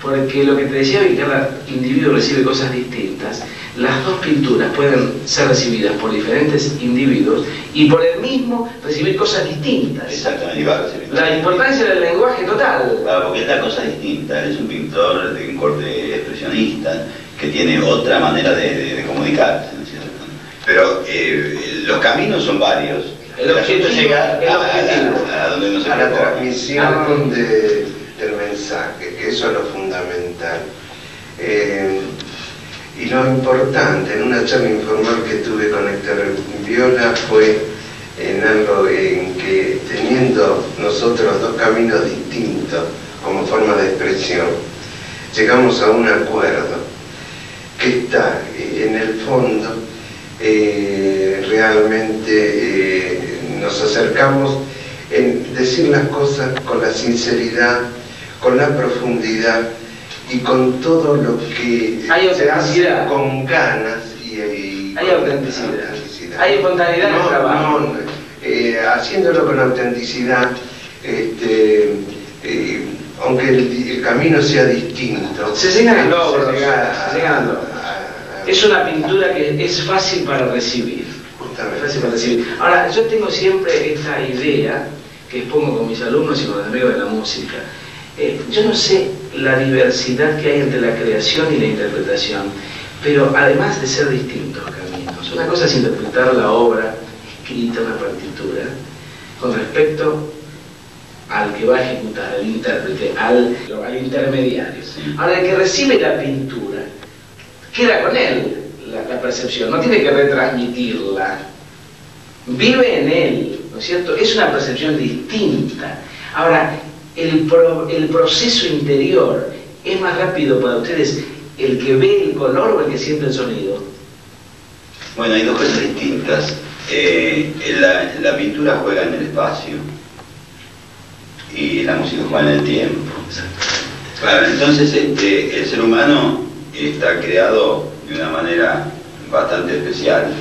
porque lo que te decía hoy, cada individuo recibe cosas distintas. Las dos pinturas pueden ser recibidas por diferentes individuos y por el mismo recibir cosas distintas. Exactamente, y va a recibir. La importancia del lenguaje total. Claro, porque es la cosa distinta. Él es un pintor de un corte expresionista que tiene otra manera de comunicarse, ¿no es cierto? Pero los caminos son varios. El objetivo es llegar a donde nos a la transmisión del mensaje, que eso es lo fundamental. Y lo importante en una charla informal que tuve con Héctor Viola fue en algo en que, teniendo nosotros dos caminos distintos como forma de expresión, llegamos a un acuerdo que está en el fondo. Realmente nos acercamos en decir las cosas con la sinceridad, con la profundidad y con todo lo que se hace con ganas y hay autenticidad. Hay espontaneidad en el trabajo. Haciéndolo con autenticidad, aunque el camino sea distinto, se llegan a logros, es una pintura que es fácil para recibir. Fácil para recibir. Ahora, yo tengo siempre esta idea que expongo con mis alumnos y con los amigos de la música. Yo no sé la diversidad que hay entre la creación y la interpretación, pero además de ser distintos caminos, una cosa es interpretar la obra escrita, una partitura, con respecto al que va a ejecutar, al intérprete, al intermediario. Ahora, el que recibe la pintura, queda con él la percepción, no tiene que retransmitirla, vive en él, ¿no es cierto? Es una percepción distinta. Ahora, el proceso interior es más rápido para ustedes el que ve el color o el que siente el sonido. Bueno, hay dos cosas distintas. La pintura juega en el espacio y la música juega en el tiempo. Claro, entonces el ser humano está creado de una manera bastante especial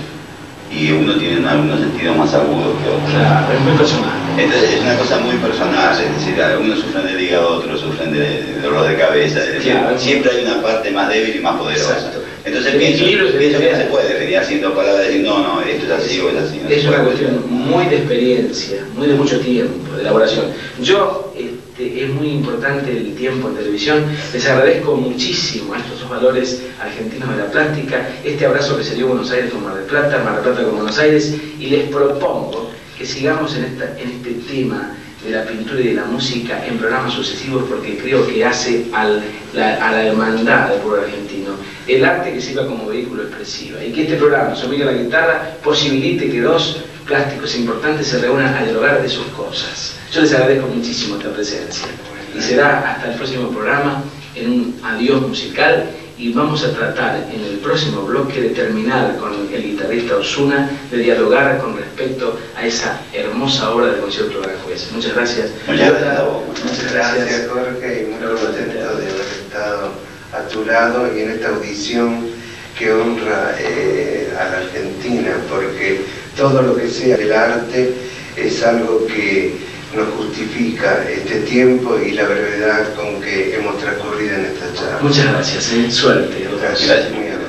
y uno tiene algunos sentidos más agudos que otros. Claro, es muy personal. Entonces es una cosa muy personal, es decir, algunos sufren del hígado, otros sufren de dolor de cabeza, es decir, claro, siempre hay una parte más débil y más poderosa. Entonces pienso que no se puede venir haciendo palabras y decir, no, esto es así o es así. No es una cuestión muy de experiencia, muy de mucho tiempo, de elaboración. Yo, es muy importante el tiempo en televisión, les agradezco muchísimo a estos dos valores argentinos de la plástica, este abrazo que se dio Buenos Aires con Mar del Plata con Buenos Aires, y les propongo que sigamos en este tema de la pintura y de la música en programas sucesivos, porque creo que hace a la hermandad del pueblo argentino, el arte que sirva como vehículo expresivo, y que este programa, Sonido a la Guitarra, posibilite que dos plásticos importantes se reúnan a dialogar de sus cosas. Yo les agradezco muchísimo esta presencia, y será hasta el próximo programa en un adiós musical, y vamos a tratar en el próximo bloque de terminar con el guitarrista Osuna, de dialogar con respecto a esa hermosa obra del concierto de Aranjuez. Muchas gracias. Muchas gracias, Jorge, y muy contento de haber estado a tu lado y en esta audición que honra a la Argentina, porque todo lo que sea el arte es algo que nos justifica este tiempo y la brevedad con que hemos transcurrido en esta charla. Muchas gracias, suerte. Gracias, muy amable.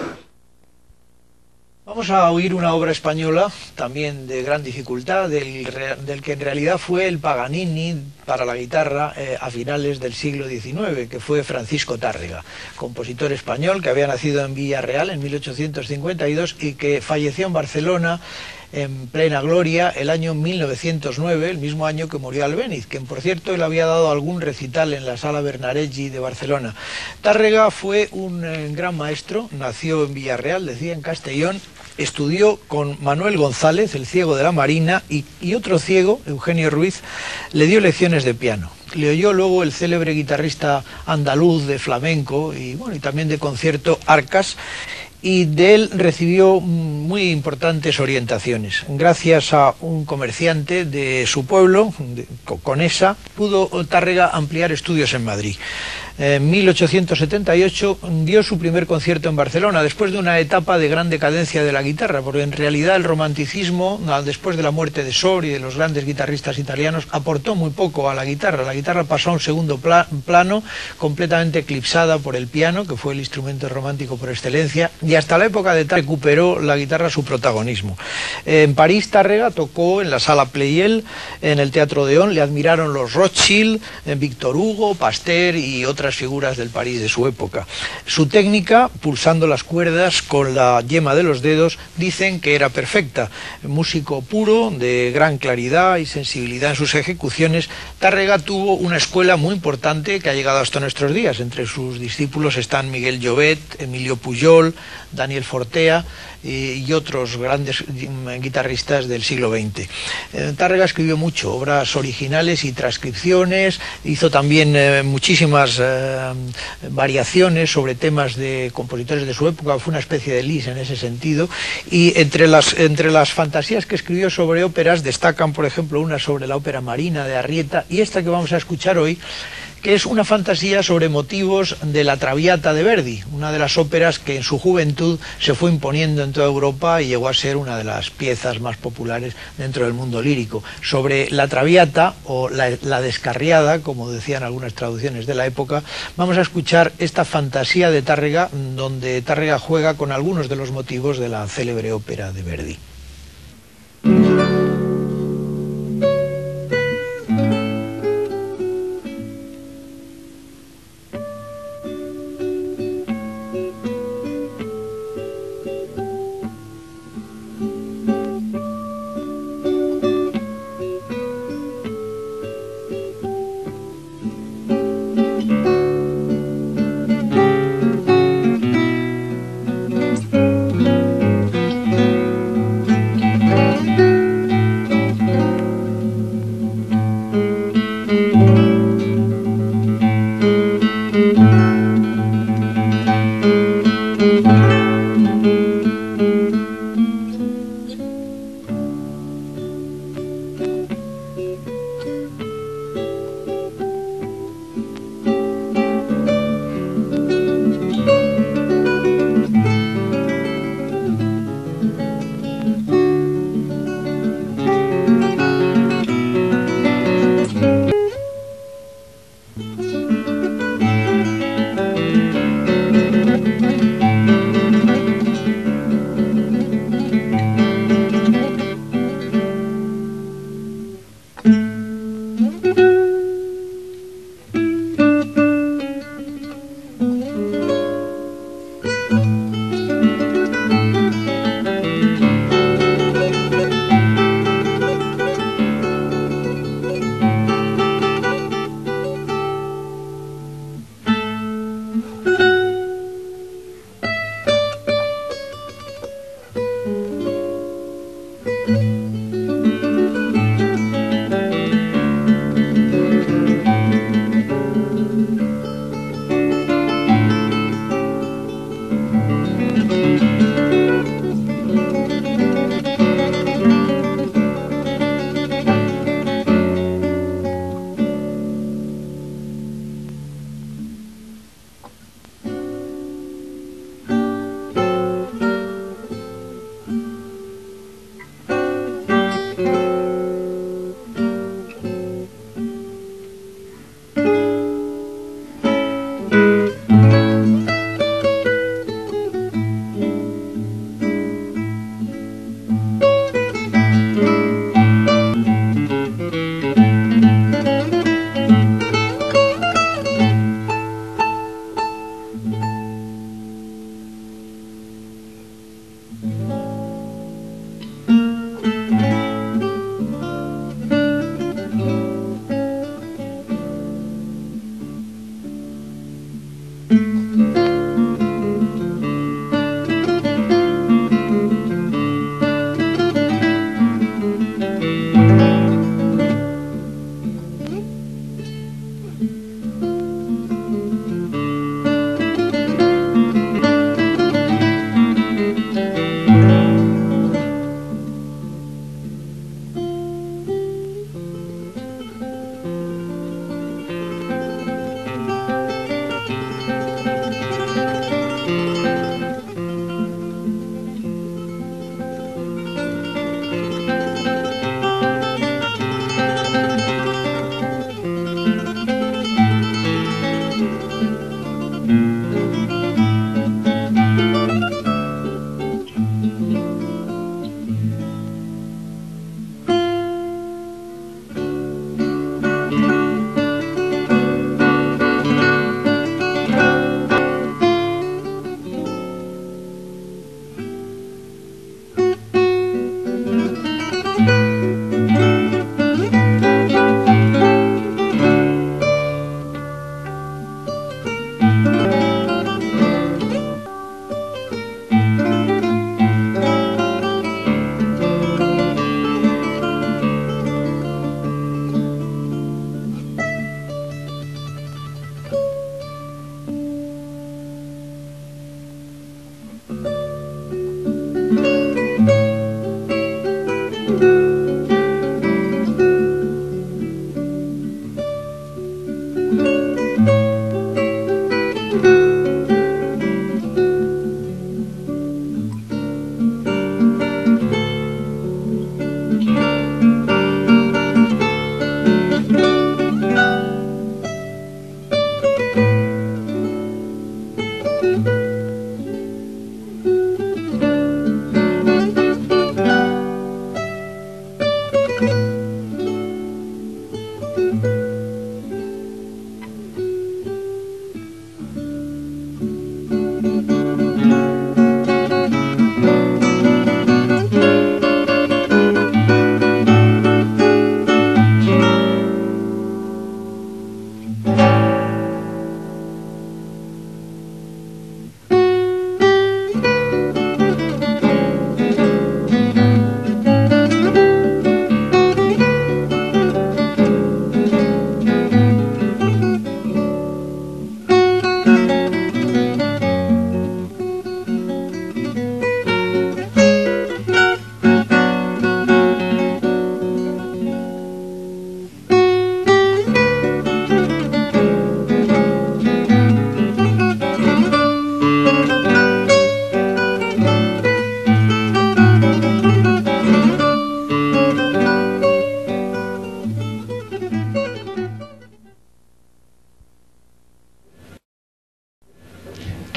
Vamos a oír una obra española, también de gran dificultad, del que en realidad fue el Paganini para la guitarra a finales del siglo XIX, que fue Francisco Tárrega, compositor español que había nacido en Villarreal en 1852 y que falleció en Barcelona en plena gloria el año 1909, el mismo año que murió Albéniz, quien por cierto él había dado algún recital en la Sala Bernarelli de Barcelona. Tárrega fue un gran maestro, nació en Villarreal, decía, en Castellón, estudió con Manuel González, el ciego de la Marina, y otro ciego, Eugenio Ruiz, le dio lecciones de piano. Le oyó luego el célebre guitarrista andaluz de flamenco y también de concierto Arcas, y de él recibió muy importantes orientaciones. Gracias a un comerciante de su pueblo, Conesa, pudo Tárrega ampliar estudios en Madrid. En 1878 dio su primer concierto en Barcelona, después de una etapa de gran decadencia de la guitarra, porque en realidad el romanticismo, después de la muerte de Sor y de los grandes guitarristas italianos, aportó muy poco a la guitarra. La guitarra pasó a un segundo plano, completamente eclipsada por el piano, que fue el instrumento romántico por excelencia, y hasta la época de Tárrega recuperó la guitarra su protagonismo. En París, Tárrega tocó en la Sala Pleyel, en el Teatro Odeón, le admiraron los Rothschild, Víctor Hugo, Pasteur y otras figuras del París de su época. Su técnica, pulsando las cuerdas con la yema de los dedos, dicen que era perfecta. Músico puro, de gran claridad y sensibilidad en sus ejecuciones, Tárrega tuvo una escuela muy importante que ha llegado hasta nuestros días. Entre sus discípulos están Miguel Llobet, Emilio Pujol, Daniel Fortea y otros grandes guitarristas del siglo XX. Tárrega escribió mucho, obras originales y transcripciones, hizo también muchísimas variaciones sobre temas de compositores de su época, fue una especie de Lis en ese sentido, y entre las fantasías que escribió sobre óperas destacan, por ejemplo, una sobre la ópera Marina de Arrieta y esta que vamos a escuchar hoy, que es una fantasía sobre motivos de la Traviata de Verdi, una de las óperas que en su juventud se fue imponiendo en toda Europa y llegó a ser una de las piezas más populares dentro del mundo lírico. Sobre la Traviata, o la descarriada, como decían algunas traducciones de la época, vamos a escuchar esta fantasía de Tárrega, donde Tárrega juega con algunos de los motivos de la célebre ópera de Verdi.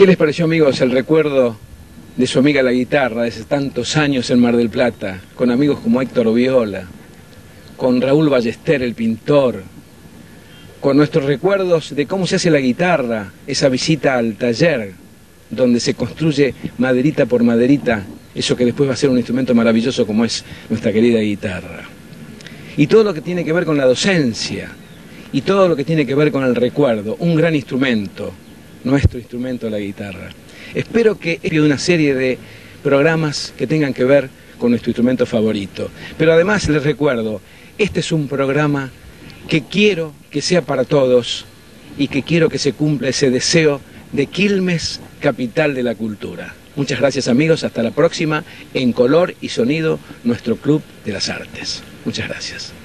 ¿Qué les pareció, amigos, el recuerdo de su amiga la guitarra, de hace tantos años en Mar del Plata, con amigos como Héctor Viola, con Raúl Ballester, el pintor, con nuestros recuerdos de cómo se hace la guitarra, esa visita al taller, donde se construye maderita por maderita, eso que después va a ser un instrumento maravilloso como es nuestra querida guitarra? Y todo lo que tiene que ver con la docencia, y todo lo que tiene que ver con el recuerdo, un gran instrumento, nuestro instrumento, la guitarra. Espero que haya una serie de programas que tengan que ver con nuestro instrumento favorito. Pero además les recuerdo, este es un programa que quiero que sea para todos y que quiero que se cumpla ese deseo de Quilmes, capital de la cultura. Muchas gracias, amigos, hasta la próxima en Color y Sonido, nuestro Club de las Artes. Muchas gracias.